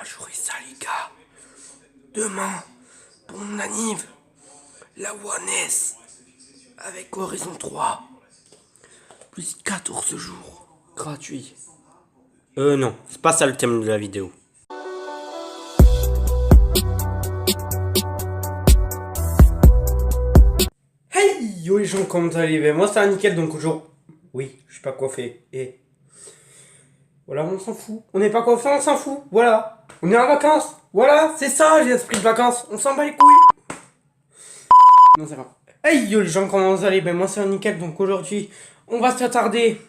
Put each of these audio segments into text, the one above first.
pas jouer ça les gars. Demain, pour mon anniv, la One S avec Horizon 3, plus 14 jours gratuit. Non, c'est pas ça le thème de la vidéo. Hey yo les gens, comment vous allez? Moi c'est nickel, donc aujourd'hui... Oui, je suis pas coiffé, et... Voilà, on s'en fout. On n'est pas coiffé, on s'en fout, voilà. On est en vacances, voilà, c'est ça, j'ai l'esprit de vacances, on s'en bat les couilles. Non, c'est pas. Hey yo les gens, comment vous allez? Moi c'est nickel, donc aujourd'hui, on va s'attarder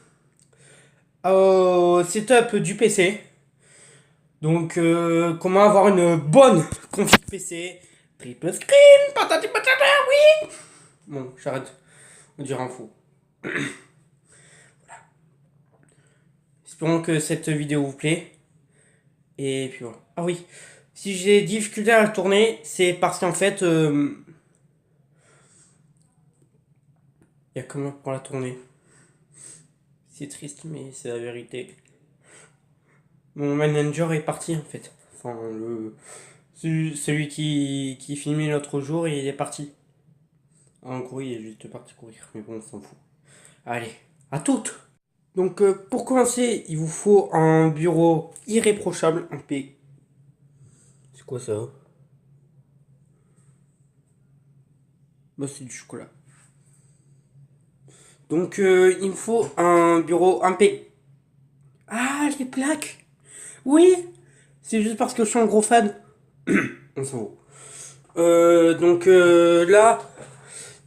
au setup du PC. Donc, comment avoir une bonne config PC. Triple screen, patati patata, oui. Bon, j'arrête. On dirait un fou. Voilà. Espérons que cette vidéo vous plaît. Et puis voilà. Ah oui, si j'ai des difficultés à la tourner, c'est parce qu'en fait, il y a comment pour la tourner. C'est triste, mais c'est la vérité. Mon manager est parti en fait. Enfin, celui qui filmait l'autre jour, il est parti. En gros, il est juste parti courir. Mais bon, on s'en fout. Allez, à toutes. Donc, pour commencer, il vous faut un bureau irréprochable, un P. C'est quoi ça? Bah, c'est du chocolat. Donc, il me faut un bureau, un P. Ah, les plaques. Oui, c'est juste parce que je suis un gros fan. On s'en va. Donc là,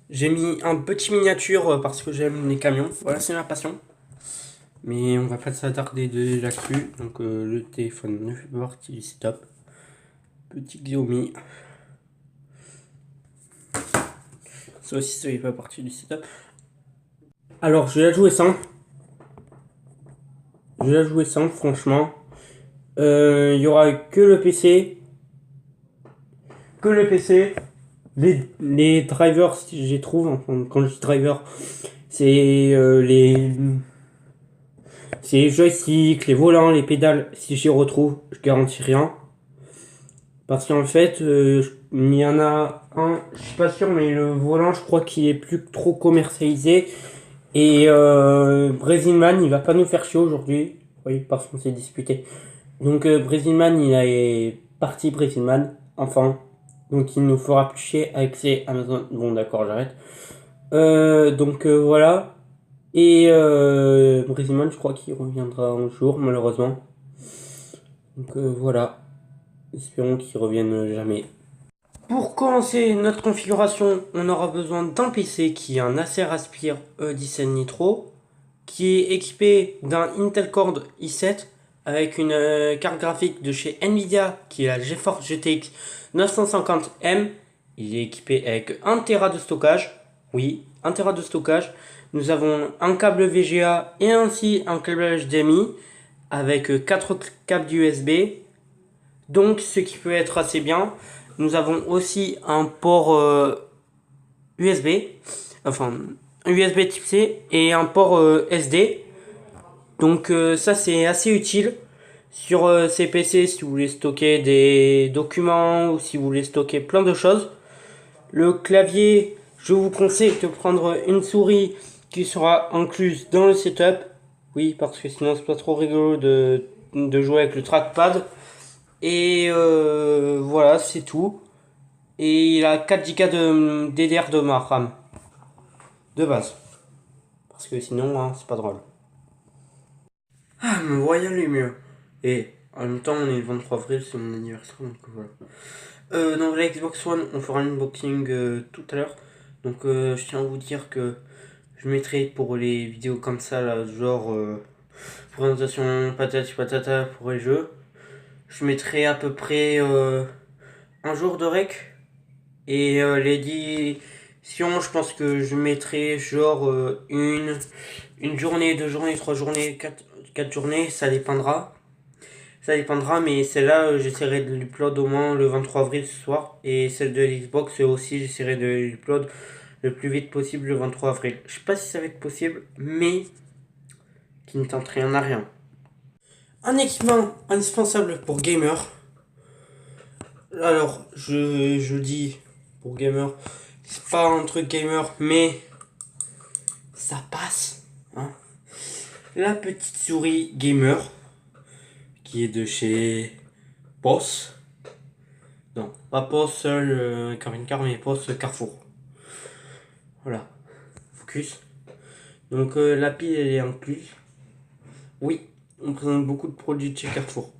j'ai mis un petit miniature parce que j'aime les camions. Voilà, c'est ma passion. Mais on va pas s'attarder là-dessus. Donc le téléphone ne fait pas partie du setup. Petit Xiaomi. Ça aussi, ça fait pas partie du setup. Alors, je vais la jouer simple. Franchement. Il y aura que le PC. Les drivers, si j'y trouve, enfin, quand je dis driver, c'est les joysticks, les volants, les pédales. Si j'y retrouve, je garantis rien. Parce qu'en fait, il y en a un, je suis pas sûr, mais le volant, je crois qu'il est plus trop commercialisé. Et Brésilman, il va pas nous faire chier aujourd'hui. Oui, parce qu'on s'est disputé. Donc Brésilman, il est parti Brésilman, enfin. Donc il nous fera plus chier avec ses Amazon. Bon d'accord, j'arrête. Donc voilà. Et Brésilman, je crois qu'il reviendra un jour, malheureusement. Donc voilà. Espérons qu'il revienne jamais. Pour commencer notre configuration, on aura besoin d'un PC qui est un Acer Aspire E17 Nitro, qui est équipé d'un Intel Core i7 avec une carte graphique de chez Nvidia qui est la GeForce GTX 950M. Il est équipé avec 1 Tera de stockage. Oui, 1 Tera de stockage. Nous avons un câble VGA et ainsi un câble HDMI avec 4 câbles d'USB. Donc ce qui peut être assez bien. Nous avons aussi un port USB, enfin un USB type C et un port SD. Donc ça c'est assez utile sur ces PC si vous voulez stocker des documents ou si vous voulez stocker plein de choses. Le clavier, je vous conseille de prendre une souris qui sera incluse dans le setup. Oui, parce que sinon c'est pas trop rigolo de jouer avec le trackpad. Et voilà, c'est tout. Et il a 4 Go de DDR de ma RAM. De base. Parce que sinon, hein, c'est pas drôle. Ah, me voyons les mieux. Et en même temps, on est le 23 avril, c'est mon anniversaire, donc voilà. Donc la Xbox One, on fera un unboxing tout à l'heure. Donc je tiens à vous dire que je mettrai pour les vidéos comme ça, là, genre présentation patati patata pour les jeux. Je mettrai à peu près un jour de rec. Et l'édition, je pense que je mettrai genre une journée, 2 journées, 3 journées, 4 journées, ça dépendra. Ça dépendra, mais celle-là, j'essaierai de l'upload au moins le 23 avril ce soir. Et celle de l'Xbox aussi, j'essaierai de l'upload le plus vite possible le 23 avril. Je sais pas si ça va être possible, mais qui ne tente rien à rien. Un équipement indispensable pour gamer. Alors, je dis pour gamer, c'est pas un truc gamer, mais ça passe. Hein. La petite souris gamer, qui est de chez Boss. Non, pas Boss seul, Car, mais Boss Carrefour. Voilà, focus. Donc la pile, elle est incluse. Oui, on présente beaucoup de produits de chez Carrefour.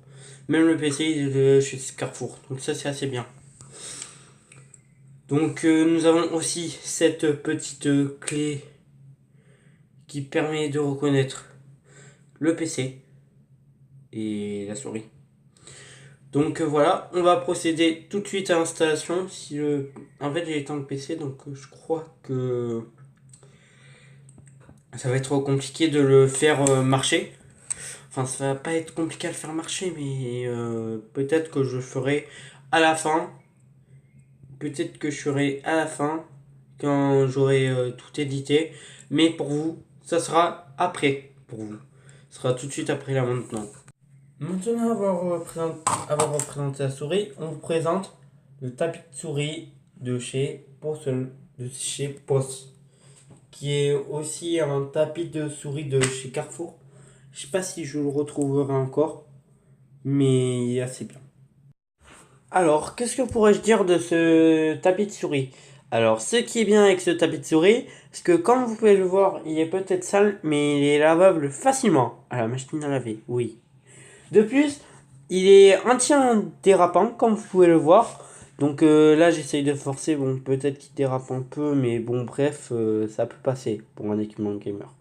Même le PC il est de chez Carrefour. Donc ça, c'est assez bien. Donc nous avons aussi cette petite clé qui permet de reconnaître le PC et la souris. Donc voilà, on va procéder tout de suite à l'installation. En fait, j'ai éteint le PC, donc je crois que ça va être compliqué de le faire marcher. Enfin, ça va pas être compliqué à le faire marcher, mais peut-être que je ferai à la fin. Peut-être que je ferai à la fin, quand j'aurai tout édité. Mais pour vous, ça sera après. Pour vous. Ce sera tout de suite après là maintenant. Maintenant avoir représenté la souris, on vous présente le tapis de souris de chez Boss, qui est aussi un tapis de souris de chez Carrefour. Je sais pas si je le retrouverai encore, mais il est assez bien. Alors, qu'est-ce que pourrais-je dire de ce tapis de souris? Alors, ce qui est bien avec ce tapis de souris, c'est que comme vous pouvez le voir, il est peut-être sale, mais il est lavable facilement à la machine à laver, oui. De plus, il est anti-dérapant, comme vous pouvez le voir. Donc là, j'essaye de forcer. Bon, peut-être qu'il dérape un peu, mais bon, bref, ça peut passer pour un équipement gamer.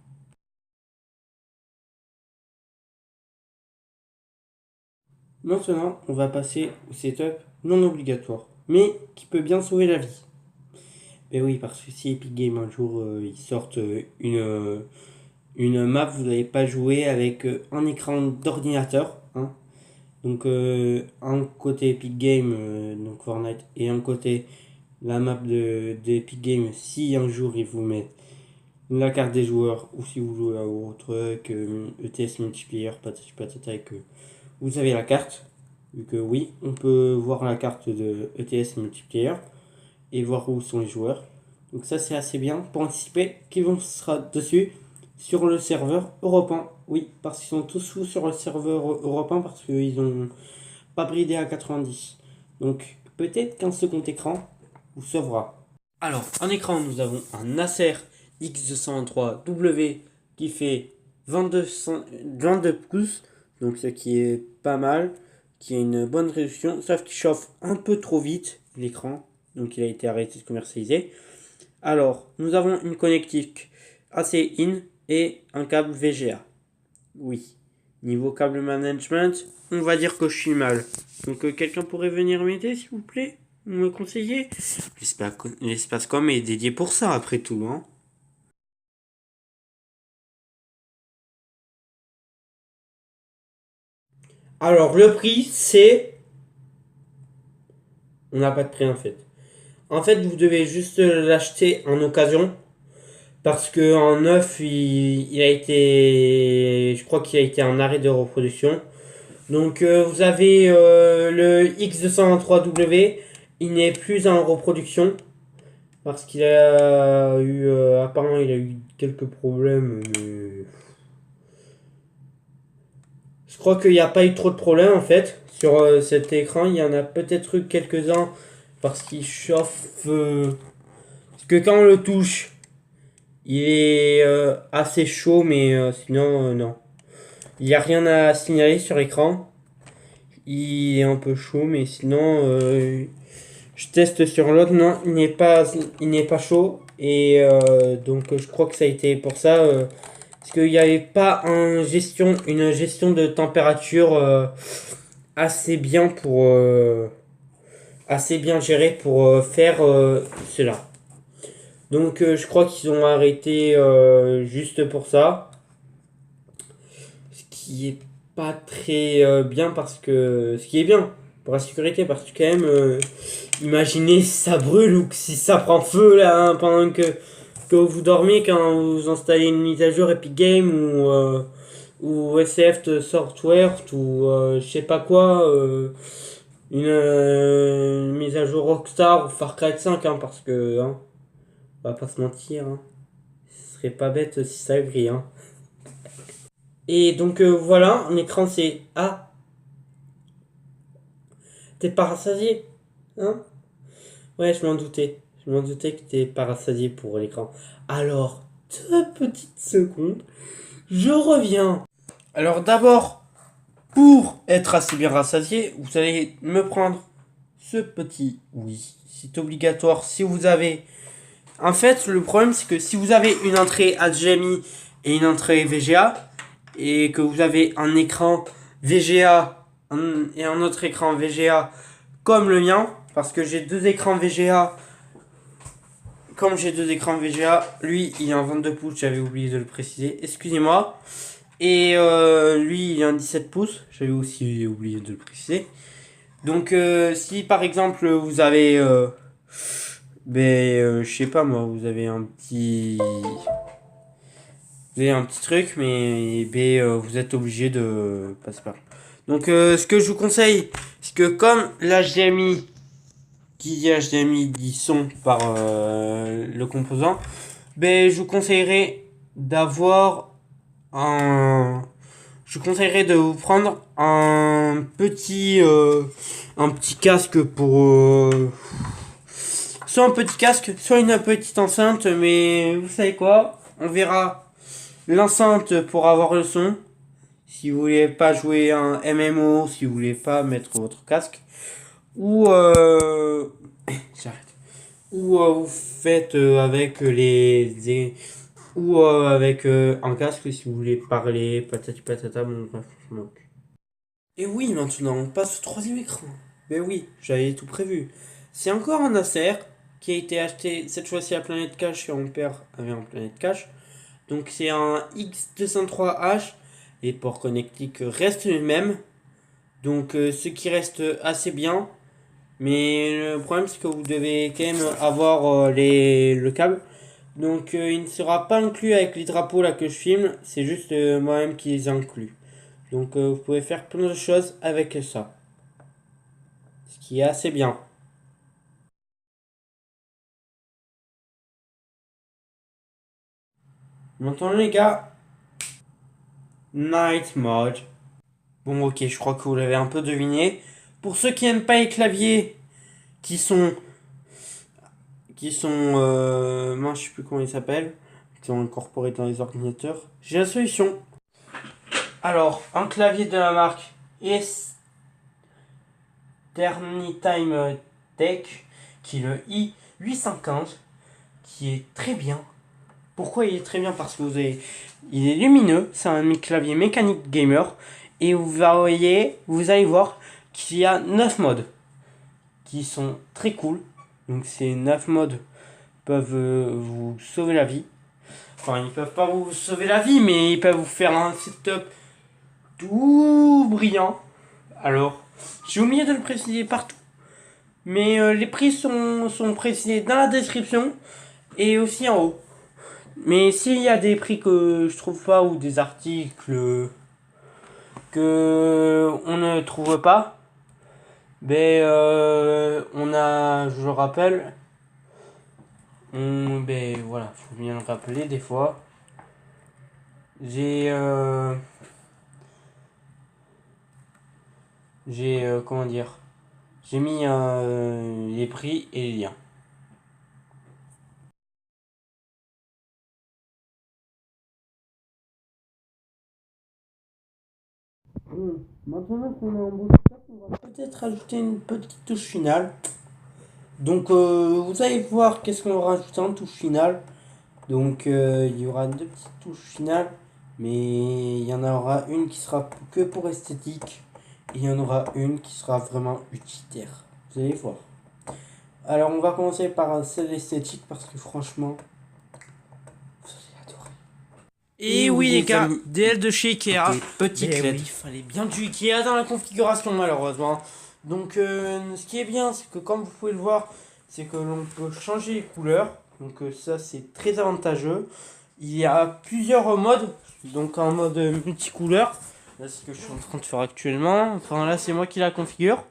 Maintenant, on va passer au setup non obligatoire, mais qui peut bien sauver la vie. Mais oui, parce que si Epic Games un jour ils sortent une map, vous n'allez pas jouer avec un écran d'ordinateur. Hein. Donc un côté Epic Games, donc Fortnite, et un côté la map de Epic Games, si un jour ils vous mettent la carte des joueurs, ou si vous jouez à autre truc, ETS multiplayer, patati patata, et que vous avez la carte, vu que oui, on peut voir la carte de ETS multiplayer, et voir où sont les joueurs. Donc ça c'est assez bien pour anticiper qu'ils vont sera dessus sur le serveur européen. Oui, parce qu'ils sont tous sous sur le serveur européen parce qu'ils ont pas bridé à 90. Donc peut-être qu'un second écran vous sauvera. Alors en écran nous avons un Acer X203W qui fait 22 pouces, donc ce qui est pas mal, qui a une bonne résolution, sauf qu'il chauffe un peu trop vite l'écran, donc il a été arrêté de commercialiser. Alors nous avons une connectique AC-in et un câble VGA. Oui. Niveau câble management, on va dire que je suis mal. Donc quelqu'un pourrait venir m'aider s'il vous plaît? Me conseiller? L'espace com est dédié pour ça après tout. Hein. Alors le prix c'est... On n'a pas de prix en fait. En fait vous devez juste l'acheter en occasion. Parce que en neuf il a été... Je crois qu'il a été en arrêt de reproduction. Donc vous avez le X223W, il n'est plus en reproduction parce qu'il a eu apparemment il a eu quelques problèmes. Mais... Je crois qu'il n'y a pas eu trop de problèmes en fait sur cet écran. Il y en a peut-être eu quelques-uns parce qu'il chauffe. Parce que quand on le touche, il est assez chaud, mais sinon non. Il n'y a rien à signaler sur écran. Il est un peu chaud, mais sinon, je teste sur l'autre. Non, il n'est pas chaud. Et donc, je crois que ça a été pour ça. Parce qu'il n'y avait pas une gestion de température assez bien assez bien gérée pour faire cela. Donc, je crois qu'ils ont arrêté juste pour ça. Ce qui est pas très bien parce que... Ce qui est bien pour la sécurité parce que quand même... imaginez si ça brûle ou si ça prend feu là hein, pendant que vous dormez quand vous installez une mise à jour Epic Games ou SF Software ou je sais pas quoi. une mise à jour Rockstar ou Far Cry 5, hein, parce que, hein, on va pas se mentir, hein, ce serait pas bête si ça brille, hein. Et donc voilà, un écran c'est... Ah, t'es pas rassasié, hein? Ouais, je m'en doutais. Je m'en doutais que t'es pas rassasié pour l'écran. Alors, 2 petites secondes, je reviens. Alors d'abord, pour être assez bien rassasié, vous allez me prendre ce petit oui. C'est obligatoire si vous avez... En fait, le problème c'est que si vous avez une entrée HDMI et une entrée VGA, et que vous avez un écran VGA et un autre écran VGA comme le mien, parce que j'ai 2 écrans VGA. Comme j'ai 2 écrans VGA, lui il est en 22 pouces, j'avais oublié de le préciser, excusez-moi. Et lui il est en 17 pouces, j'avais aussi oublié de le préciser. Donc si par exemple vous avez, je sais pas moi, vous avez un petit... Vous avez un petit truc, mais vous êtes obligé de passer par là. Donc ce que je vous conseille, c'est que comme l'HDMI, qui dit HDMI dit son par le composant, je vous conseillerais d'avoir un... Je vous conseillerais de vous prendre un petit casque pour... soit un petit casque, soit une petite enceinte, mais vous savez quoi? On verra l'enceinte pour avoir le son. Si vous voulez pas jouer un MMO, si vous voulez pas mettre votre casque. Ou... J'arrête. Ou vous faites avec ou avec un casque si vous voulez parler, patati patata, bon bref, je m'en occupe. Et oui, maintenant on passe au troisième écran. Ben oui, j'avais tout prévu. C'est encore un Acer qui a été acheté cette fois-ci à Planète Cash et mon père avait un Planète Cash. Donc c'est un X203H. Les ports connectiques restent les mêmes. Donc ce qui reste assez bien. Mais le problème c'est que vous devez quand même avoir le câble. Donc il ne sera pas inclus avec les drapeaux là que je filme. C'est juste moi-même qui les inclus. Donc vous pouvez faire plein de choses avec ça. Ce qui est assez bien. Maintenant les gars, Night Mode. Bon ok, je crois que vous l'avez un peu deviné. Pour ceux qui n'aiment pas les claviers, qui sont... Moi je sais plus comment ils s'appellent. Qui sont incorporés dans les ordinateurs. J'ai la solution. Alors, un clavier de la marque Eternitime Tech, qui est le i815, qui est très bien. Pourquoi il est très bien? Parce que il est lumineux, c'est un clavier mécanique gamer, et vous allez voir qu'il y a 9 modes qui sont très cool. Donc ces 9 modes peuvent vous sauver la vie. Enfin, ils peuvent pas vous sauver la vie, mais ils peuvent vous faire un setup tout brillant. Alors, j'ai oublié de le préciser partout. Mais les prix sont précisés dans la description et aussi en haut. Mais s'il y a des prix que je trouve pas ou des articles que on ne trouve pas, on a, je le rappelle, voilà, faut bien le rappeler des fois. Comment dire, j'ai mis les prix et les liens. Maintenant qu'on a embauché ça, on va peut-être ajouter une petite touche finale. Donc vous allez voir qu'est-ce qu'on va rajouter en touche finale. Donc il y aura 2 petites touches finales, mais il y en aura une qui sera que pour esthétique et il y en aura une qui sera vraiment utilitaire. Vous allez voir. Alors on va commencer par celle esthétique parce que franchement, vous allez adorer. Et oui les gars, DL de chez Ikea, petite LED. Oui, il fallait bien du Ikea dans la configuration malheureusement. Donc ce qui est bien, c'est que comme vous pouvez le voir, c'est que l'on peut changer les couleurs. Donc ça c'est très avantageux. Il y a plusieurs modes. Donc en mode multicouleur. Là c'est ce que je suis en train de faire actuellement. Enfin là c'est moi qui la configure.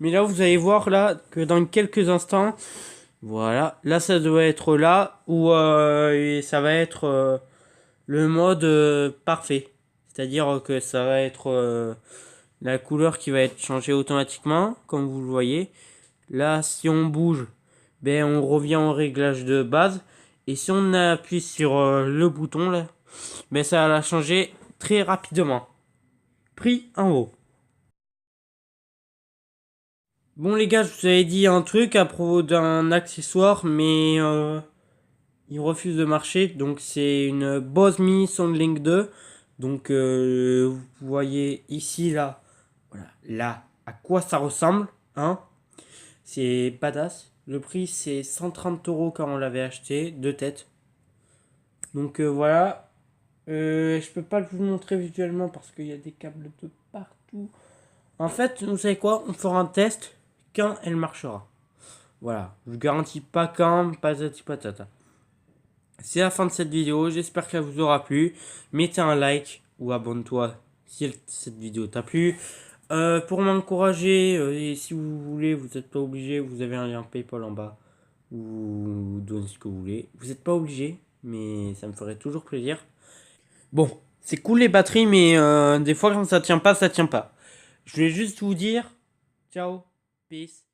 Mais là, vous allez voir là que dans quelques instants, voilà, là ça doit être là où et ça va être le mode parfait. C'est-à-dire que ça va être la couleur qui va être changée automatiquement, comme vous le voyez. Là, si on bouge, ben on revient au réglage de base. Et si on appuie sur le bouton là, ben ça va la changer très rapidement. Prix en haut. Bon les gars, je vous avais dit un truc à propos d'un accessoire, mais il refuse de marcher. Donc c'est une Bose Mini Soundlink 2. Donc vous voyez ici là, voilà, là à quoi ça ressemble, hein. C'est badass. Le prix c'est 130 € quand on l'avait acheté, deux têtes. Donc voilà. Je peux pas vous montrer visuellement parce qu'il y a des câbles de partout. En fait, vous savez quoi? On fera un test quand elle marchera. Voilà. Je garantis pas quand, patati patata. C'est la fin de cette vidéo. J'espère qu'elle vous aura plu. Mettez un like ou abonne-toi si cette vidéo t'a plu. Pour m'encourager, et si vous voulez, vous n'êtes pas obligé. Vous avez un lien PayPal en bas. Ou donnez ce que vous voulez. Vous n'êtes pas obligé, mais ça me ferait toujours plaisir. Bon, c'est cool les batteries, mais des fois quand ça tient pas, ça tient pas. Je vais juste vous dire, ciao, peace.